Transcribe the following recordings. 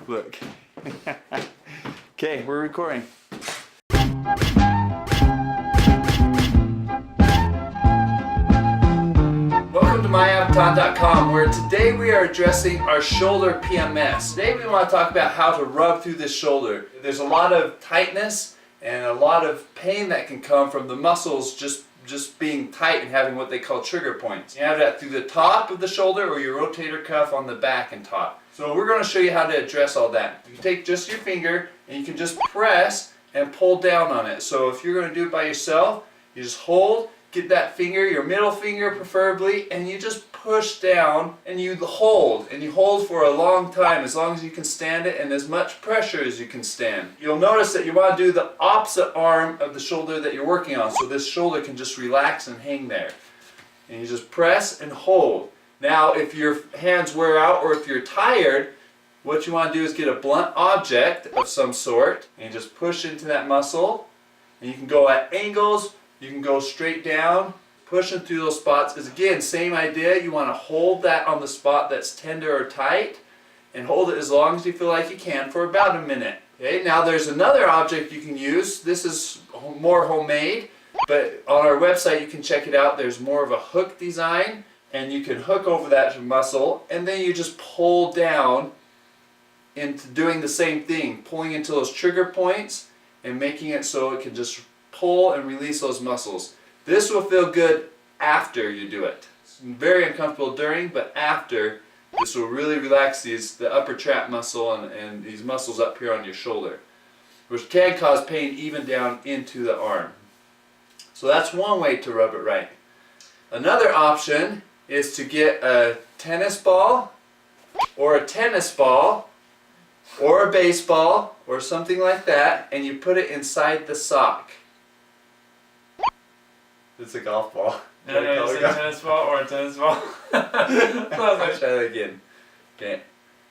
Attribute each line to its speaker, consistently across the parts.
Speaker 1: Look. Okay, we're recording. Welcome to myabaton.com, where today we are addressing our shoulder PMS. Today we want to talk about how to rub through this shoulder. There's a lot of tightness and a lot of pain that can come from the muscles just being tight and having what they call trigger points. You have that through the top of the shoulder or your rotator cuff on the back and top. So we're going to show you how to address all that. You take just your finger and you can just press and pull down on it. So if you're going to do it by yourself, you just hold, get that finger, your middle finger preferably, and you just push down and you hold for a long time, as long as you can stand it and as much pressure as you can stand. You'll notice that you want to do the opposite arm of the shoulder that you're working on, so this shoulder can just relax and hang there. And you just press and hold. Now if your hands wear out or if you're tired, what you want to do is get a blunt object of some sort and just push into that muscle. And you can go at angles, you can go straight down. Pushing through those spots is, again, same idea. You want to hold that on the spot that's tender or tight and hold it as long as you feel like you can for about a minute. Okay, now there's another object you can use. This is more homemade, but on our website you can check it out. There's more of a hook design, and you can hook over that muscle and then you just pull down into doing the same thing, pulling into those trigger points and making it so it can just pull and release those muscles. This will feel good after you do it. It's very uncomfortable during, but after, this will really relax the upper trap muscle and these muscles up here on your shoulder, which can cause pain even down into the arm. So that's one way to rub it right. Another option is to get a tennis ball or a baseball or something like that, and you put it inside the sock. It's a golf ball.
Speaker 2: No, it's a tennis ball or a tennis ball.
Speaker 1: Let's try that again. Okay.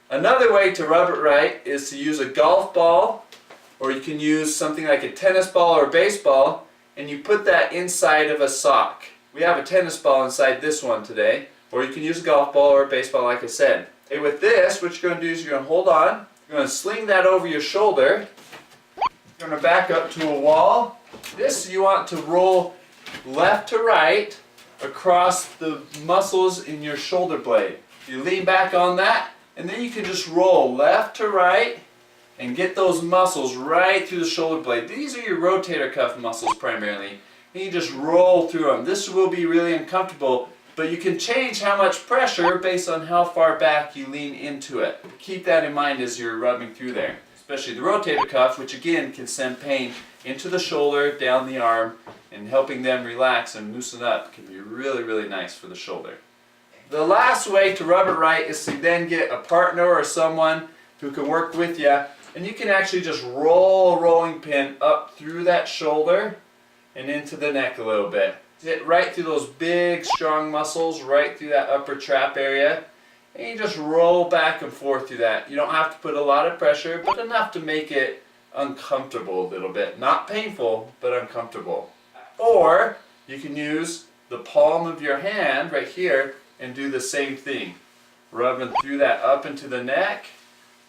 Speaker 1: Another way to rub it right is to use a golf ball, or you can use something like a tennis ball or baseball, and you put that inside of a sock. We have a tennis ball inside this one today, or you can use a golf ball or a baseball like I said. Okay, with this, what you're going to do is you're going to hold on, you're going to sling that over your shoulder, you're going to back up to a wall. This you want to roll left to right across the muscles in your shoulder blade. You lean back on that, and then you can just roll left to right and get those muscles right through the shoulder blade. These are your rotator cuff muscles primarily, and you just roll through them. This will be really uncomfortable, but you can change how much pressure based on how far back you lean into it. Keep that in mind as you're rubbing through there, especially the rotator cuff, which again can send pain into the shoulder, down the arm, and helping them relax and loosen up can be really, really nice for the shoulder. The last way to rub it right is to then get a partner or someone who can work with you, and you can actually just roll a rolling pin up through that shoulder and into the neck a little bit. Hit right through those big, strong muscles, right through that upper trap area, and you just roll back and forth through that. You don't have to put a lot of pressure, but enough to make it uncomfortable a little bit. Not painful, but uncomfortable. Or you can use the palm of your hand right here and do the same thing. Rubbing through that up into the neck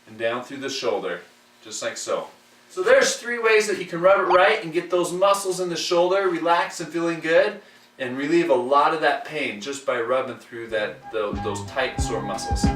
Speaker 1: and down through the shoulder, just like so. So there's 3 ways that you can rub it right and get those muscles in the shoulder relaxed and feeling good, and relieve a lot of that pain just by rubbing through those tight, sore muscles.